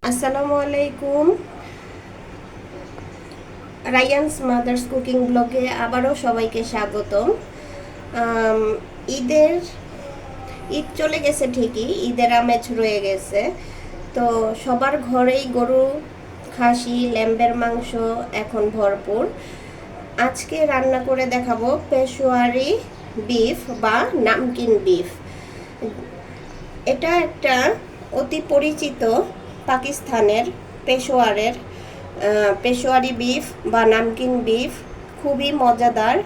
আসসালামু আলাইকুম। রায়ানস mother's cooking ব্লগে আবারও সবাইকে স্বাগতম। আম, ঈদের ঈদ চলে গেছে ঠিকই, ঈদের আমেজ রয়ে গেছে। তো সবার ঘরেই গরু, খাসি, ল্যাম্বের মাংস এখন ভরপুর। আজকে রান্না করে দেখাবো পেশোয়ারি বিফ বা নামকিন বিফ। এটা একটা অতি পরিচিত পাকিস্তানের পেশোয়ারের পেশোয়ারি বিফ বা নামকিন বিফ, খুবই মজাদার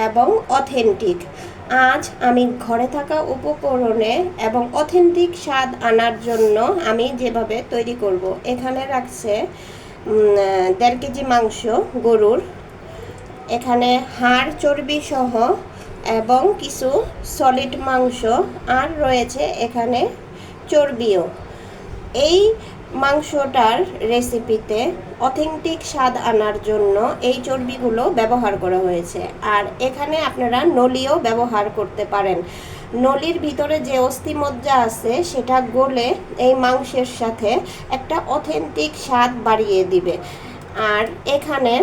এবং অথেন্টিক। আজ আমি ঘরে থাকা উপকরণে এবং অথেন্টিক স্বাদ আনার জন্য আমি যেভাবে তৈরি করব, এখানে রাখছে 1.5 কেজি মাংস গরুর, এখানে হাড় চর্বি সহ এবং কিছু সলিড মাংস, আর রয়েছে এখানে চর্বিও। এই মাংসটার রেসিপিতে অথেন্টিক স্বাদ আনার জন্য এই চর্বিগুলো ব্যবহার করা হয়েছে। আর এখানে আপনারা নলিও ব্যবহার করতে পারেন। নলির ভিতরে যে অস্থিমজ্জা আছে সেটা গলে এই মাংসের সাথে একটা অথেন্টিক স্বাদ বাড়িয়ে দিবে। আর এখানে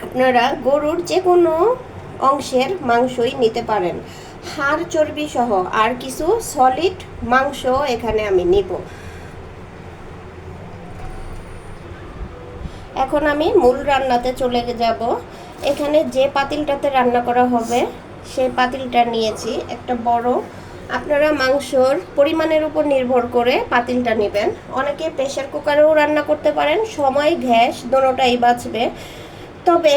আপনারা গরুর যে কোনো অংশের মাংসই নিতে পারেন, হাড় চর্বি সহ। আর কিছু সলিড মাংস এখানে আমি নিব। এখন আমি মূল রান্নাতে চলে যাব। এখানে যে পাতিলটাতে রান্না করা হবে সেই পাতিলটা নিয়েছি, একটা বড়। আপনারা মাংসর পরিমাণের উপর নির্ভর করে পাতিলটা নেবেন। অনেকে প্রেসার কুকারেও রান্না করতে পারেন, সময় গ্যাস দোনোটাই বাঁচবে। তবে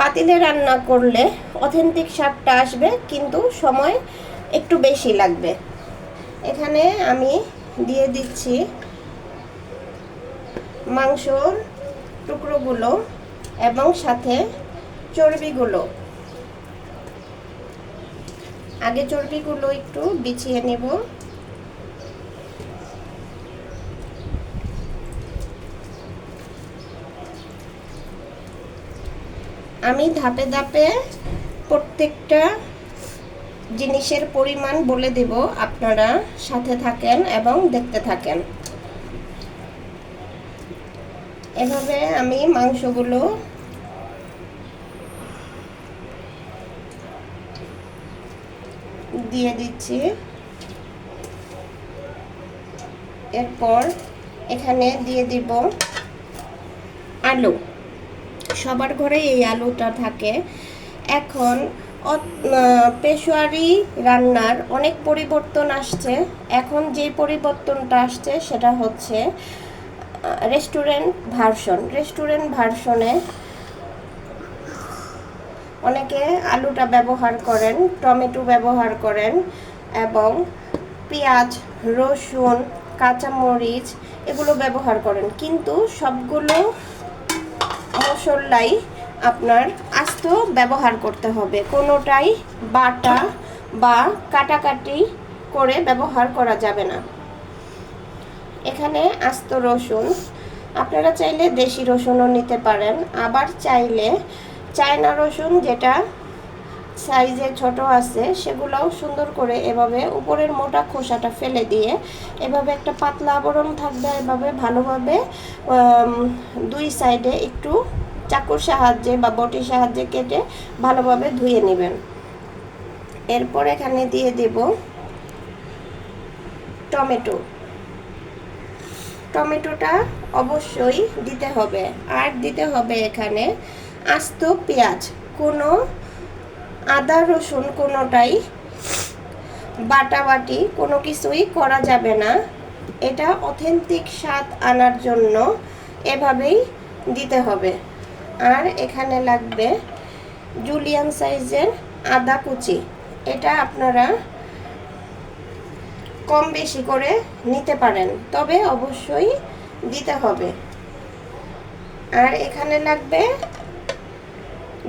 পাতিলে রান্না করলে অথেন্টিক স্বাদটা আসবে, কিন্তু সময় একটু বেশি লাগবে। এখানে আমি দিয়ে দিচ্ছি মাংসর টুকরোগুলো এবং সাথে চর্বিগুলো। আগে চর্বিগুলো একটু বিছিয়ে নেব। আমি ধাপে ধাপে প্রত্যেকটা জিনিসের পরিমাণ বলে দেব, আপনারা সাথে থাকেন এবং দেখতে থাকেন। এভাবে আমি মাংসগুলো দিয়ে দিচ্ছি। এরপর এখানে দিয়ে দিব আলু। সবার ঘরে এই আলুটা থাকে। এখন পেশোয়ারি রান্নার অনেক পরিবর্তন আসছে। এখন যে পরিবর্তনটা আসছে সেটা হচ্ছে রেস্টুরেন্ট ভার্সনে অনেকে আলুটা ব্যবহার করেন, টমেটো ব্যবহার করেন এবং পেঁয়াজ, রসুন, কাঁচামরিচ এগুলো ব্যবহার করেন। কিন্তু সবগুলো মশলাই আপনার আস্ত ব্যবহার করতে হবে, কোনোটাই বাটা বা কাটাকাটি করে ব্যবহার করা যাবে না। এখানে আস্ত রসুন, আপনারা চাইলে দেশি রসুনও নিতে পারেন, আবার চাইলে চায়না রসুন যেটা সাইজে ছোট আছে সেগুলোও সুন্দর করে এভাবে উপরের মোটা খোসাটা ফেলে দিয়ে এভাবে একটা পাতলা আবরণ থাকবে, এভাবে ভালোভাবে দুই সাইডে একটু চাকুর সাহায্যে বা বটির সাহায্যে কেটে ভালোভাবে ধুয়ে নেবেন। এরপর এখানে দিয়ে দেব টমেটোটা অবশ্যই দিতে হবে। আর দিতে হবে এখানে আস্ত পেঁয়াজ, কোনো আদা রসুন কোনোটাই বাটাবাটি কোনো কিছুই করা যাবে না। এটা অথেন্টিক স্বাদ আনার জন্য এভাবেই দিতে হবে। আর এখানে লাগবে জুলিয়ান সাইজের আদা কুচি, এটা আপনারা কম বেশি করে নিতে পারেন, তবে অবশ্যই দিতে হবে। আর এখানে লাগবে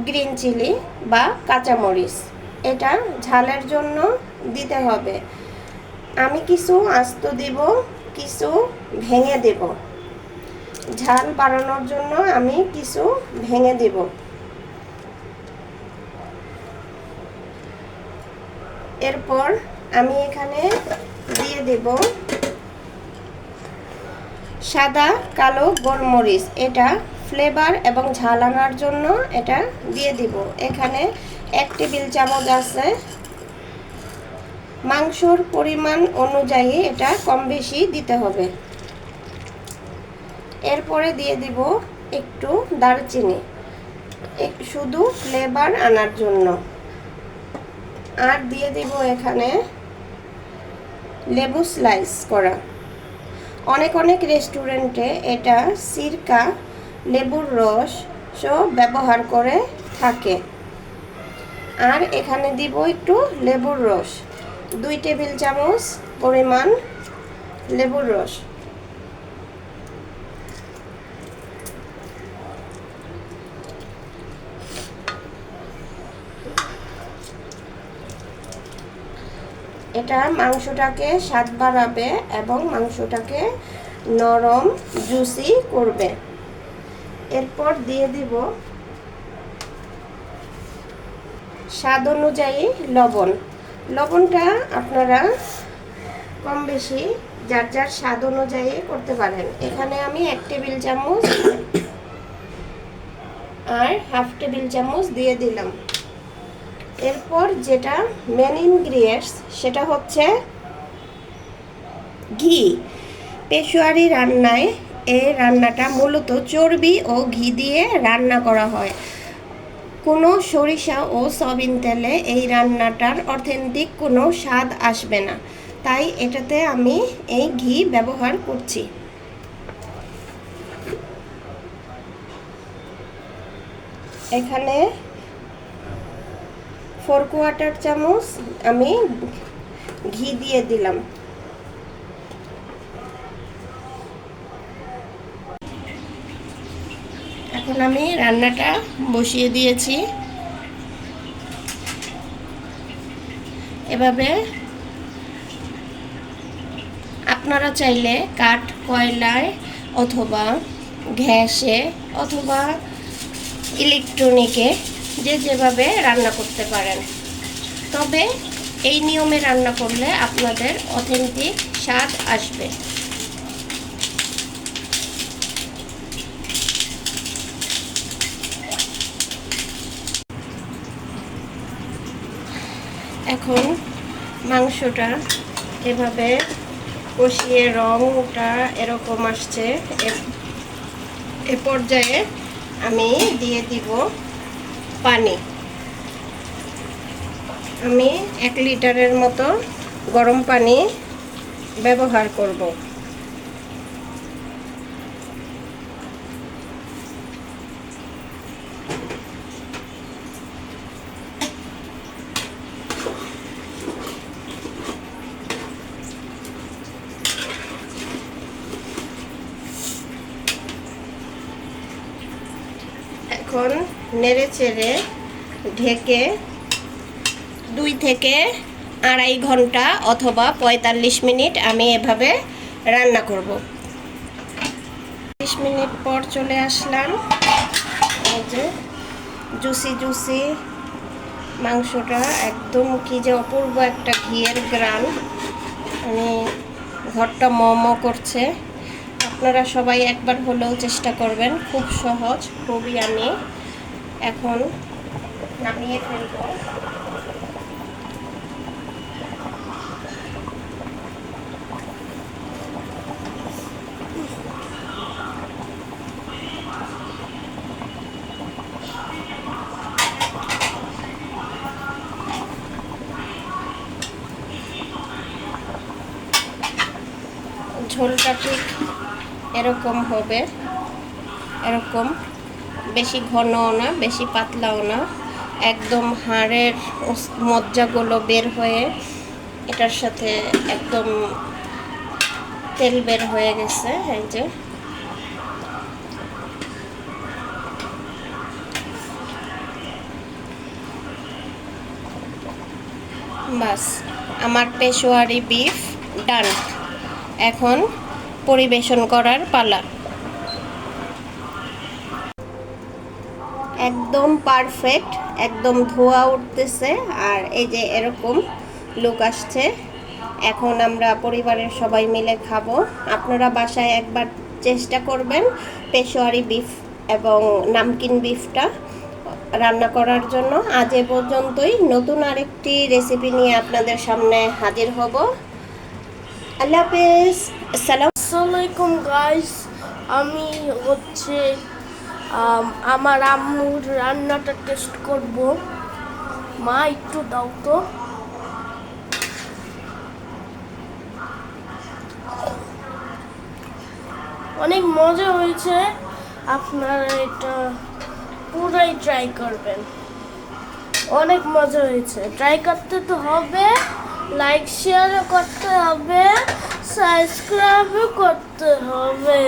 গ্রিন চিলি বা কাঁচামরিচ, এটা ঝালের জন্য দিতে হবে। আমি কিছু আস্ত দিব, কিছু ভেঙে দেব। ঝাল বাড়ানোর জন্য আমি কিছু ভেঙে দেব। এরপর আমি এখানে দিয়ে দেব সাদা কালো গোলমরিচ, এটা ফ্লেভার এবং ঝাল আনার জন্য এটা দিয়ে দিব। এখানে 1 টেবিল চামচ আছে। মাংসর পরিমাণ অনুযায়ী এটা কম বেশি দিতে হবে। এরপরে দিয়ে দিব একটু দারচিনি, শুধু ফ্লেভার আনার জন্য। আর দিয়ে দিব এখানে লেবু স্লাইস করা। অনেক রেস্টুরেন্টে এটা সিরকা, লেবুর রস সব ব্যবহার করে থাকে। আর এখানে দিব একটু লেবুর রস, 2 টেবিল চামচ পরিমাণ লেবুর রস। এটা মাংসটাকে স্বাদ বাড়াবে এবং মাংসটাকে নরম জুসি করবে। এরপর দিয়ে দিব স্বাদ অনুযায়ী লবণ। লবণটা আপনারা কম বেশি যার যার স্বাদ অনুযায়ী করতে পারেন। এখানে আমি 1 টেবিল চামচ আর 1/2 টেবিল চামচ দিয়ে দিলাম। এরপর যেটা মেন ইনগ্রিডিয়েন্টস সেটা হচ্ছে ঘি। পেশোয়ারি রান্নায় এই রান্নাটা মূলত চর্বি ও ঘি দিয়ে রান্না করা হয়। কোনো সরিষা ও সয়াবিন তেলে এই রান্নাটার অথেন্টিক কোনো স্বাদ আসবে না, তাই এটাতে আমি এই ঘি ব্যবহার করছি। এখানে 4/4 চামচ আমি ঘি দিয়ে দিলাম। এখন আমি রান্নাটা বসিয়ে দিয়েছি। এভাবে আপনারা চাইলে কাঠ কয়লায় অথবা গ্যাসে অথবা ইলেকট্রনিকে যে যেভাবে রান্না করতে পারেন, তবে এই নিয়মে রান্না করলে আপনাদের অথেন্টিক স্বাদ আসবে। এখন মাংসটা এভাবে কষিয়ে রংটা এরকম আসছে, এ পর্যায়ে আমি দিয়ে দিব পানি। আমি 1 লিটারের মতো গরম পানি ব্যবহার করব। এখন নেড়ে চেড়ে ঢেকে 2 থেকে 2.5 ঘন্টা অথবা 45 মিনিট আমি এভাবে রান্না করব। 30 মিনিট পর চলে আসলাম। এই যে জুসি মাংসটা একদম কি যে অপূর্ব একটা ঘিয়ের গ্রান, আমি ঘরটা মমো করছে। আপনারা সবাই একবার হলেও চেষ্টা করবেন, খুব সহজ, খুবই। আমি এখন নামিয়ে ফেলব। ঝোলটা ঠিক এরকম হবে, এরকম বেশি ঘনও না বেশি পাতলাও না, একদম হাড়ের মজ্জাগুলো বের হয়ে এটার সাথে একদম তেল বের হয়ে গেছে। এই যে বাস, আমার পেশোয়ারি বিফ ডান। এখন পরিবেশন করার পালা। একদম পারফেক্ট, একদম ধোয়া উঠতেছে আর এই যে এরকম লুক আসছে। এখন আমরা পরিবারের সবাই মিলে খাবো। আপনারা বাসায় একবার চেষ্টা করবেন পেশোয়ারি বিফ এবং নামকিন বিফটা রান্না করার জন্য। আজ এ পর্যন্তই, নতুন আরেকটি রেসিপি নিয়ে আপনাদের সামনে হাজির হব। আল্লাহ হাফেজ। আসসালামু আলাইকুম গাইস, আমি হচ্ছে আমার আম্মুর রান্নাটা টেস্ট করব। মা একটু দাও তো। অনেক মজা হয়েছে, আপনারা এটা পুরাই ট্রাই করবেন। অনেক মজা হয়েছে, ট্রাই করতে তো হবে, লাইক শেয়ারও করতে হবে, সাবস্ক্রাইবও করতে হবে।